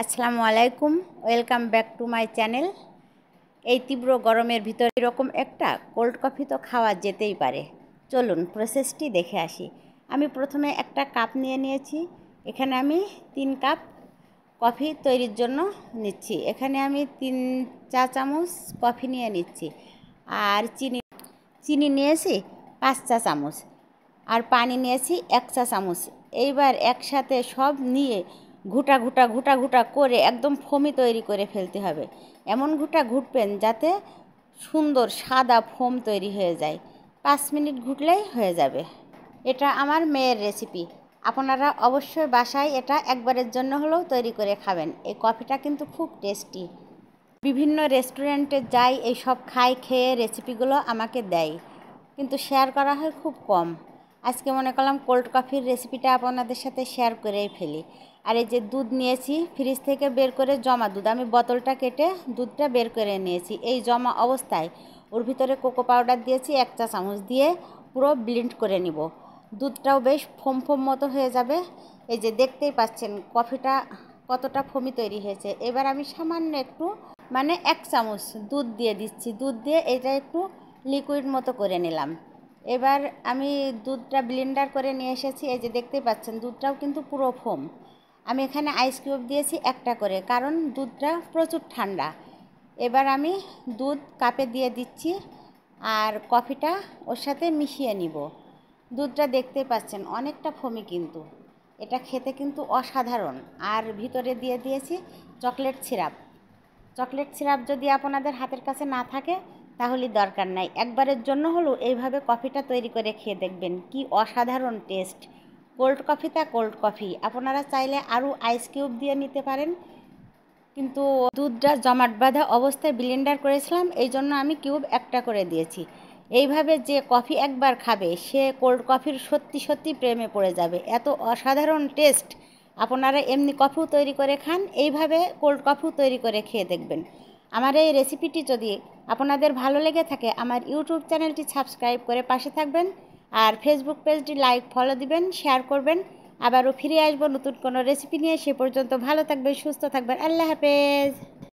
আসসালামু আলাইকুম, welcome back to my channel. এই তীব্র গরমের ভিতরে এরকম একটা কোল্ড কফি তো খাওয়া যেতেই পারে। চলুন প্রসেসটি দেখে আসি। আমি প্রথমে একটা কাপ নিয়ে নিয়েছি। এখানে আমি 3 কাপ কফি তৈরির জন্য নিচ্ছি। এখানে আমি 3 চা চামচ কফি নিয়ে নিচ্ছি, আর চিনি নিয়েছি 5 চা চামচ, আর পানি নিয়েছি 1 চা চামচ। এইবার একসাথে সব নিয়ে ঘুটা ঘুটা ঘুটা ঘুটা করে একদম ফোমি তৈরি করে ফেলতে হবে। এমন ঘুটা ঘুটবেন যাতে সুন্দর সাদা ফোম তৈরি হয়ে যায়। 5 মিনিট ঘুটলেই হয়ে যাবে। এটা আমার মেয়ের রেসিপি। আপনারা অবশ্যই বাসায় এটা একবারের জন্য হলেও তৈরি করে খাবেন। এই কফিটা কিন্তু খুব টেস্টি। বিভিন্ন রেস্টুরেন্টে যাই, এই সব খাই, খেয়ে রেসিপিগুলো আমাকে দেয়, কিন্তু শেয়ার করা হয় খুব কম। আজকে মনে করলাম কোল্ড কফির রেসিপিটা আপনাদের সাথে শেয়ার করেই ফেলি। আর এই যে দুধ নিয়েছি ফ্রিজ থেকে বের করে, জমা দুধ, আমি বোতলটা কেটে দুধটা বের করে নিয়েছি। এই জমা অবস্থায় ওর ভিতরে কোকো পাউডার দিয়েছি 1 চা চামচ, দিয়ে পুরো ব্লেন্ড করে নিব। দুধটাও বেশ ফোম ফোম মতো হয়ে যাবে। এই যে দেখতেই পাচ্ছেন কফিটা কতটা ফোমি তৈরি হয়েছে। এবার আমি সামান্য একটু 1 চামচ দুধ দিয়ে দিচ্ছি। দুধ দিয়ে এটা একটু লিকুইড মতো করে নিলাম। এবার আমি দুধটা ব্লেন্ডার করে নিয়ে এসেছি। এই যে দেখতেই পাচ্ছেন দুধটাও কিন্তু পুরো ফোম। আমি এখানে আইস কিউব দিয়েছি একটা করে, কারণ দুধটা প্রচুর ঠান্ডা। এবার আমি দুধ কাপে দিয়ে দিচ্ছি, আর কফিটা ওর সাথে মিশিয়ে নিব। দুধটা দেখতেই পাচ্ছেন অনেকটা ফোমি, কিন্তু এটা খেতে কিন্তু অসাধারণ। আর ভিতরে দিয়ে দিয়েছি চকলেট সিরাপ। চকলেট সিরাপ যদি আপনাদের হাতের কাছে না থাকে তাহলে দরকার নাই, একবারের জন্য হলেও এইভাবে কফিটা তৈরি করে খেয়ে দেখবেন, কি অসাধারণ টেস্ট। কোল্ড কফিটা কোল্ড কফি। আপনারা চাইলে আরও আইস কিউব দিয়ে নিতে পারেন, কিন্তু দুধটা জমাট বাঁধা অবস্থায় ব্লেন্ডার করেছিলাম, এই জন্য আমি কিউব একটা করে দিয়েছি। এইভাবে যে কফি একবার খাবে সে কোল্ড কফির সত্যি সত্যি প্রেমে পড়ে যাবে। এত অসাধারণ টেস্ট। আপনারা এমনি কফিও তৈরি করে খান, এইভাবে কোল্ড কফিও তৈরি করে খেয়ে দেখবেন। আমার এই রেসিপিটি যদি আপনাদের ভালো লেগে থাকে, আমার ইউটিউব চ্যানেলটি সাবস্ক্রাইব করে পাশে থাকবেন, আর ফেসবুক পেজটি লাইক ফলো দিবেন, শেয়ার করবেন। আবারও ফিরে আসবো নতুন কোনো রেসিপি নিয়ে। সে পর্যন্ত ভালো থাকবেন, সুস্থ থাকবেন। আল্লাহ হাফেজ।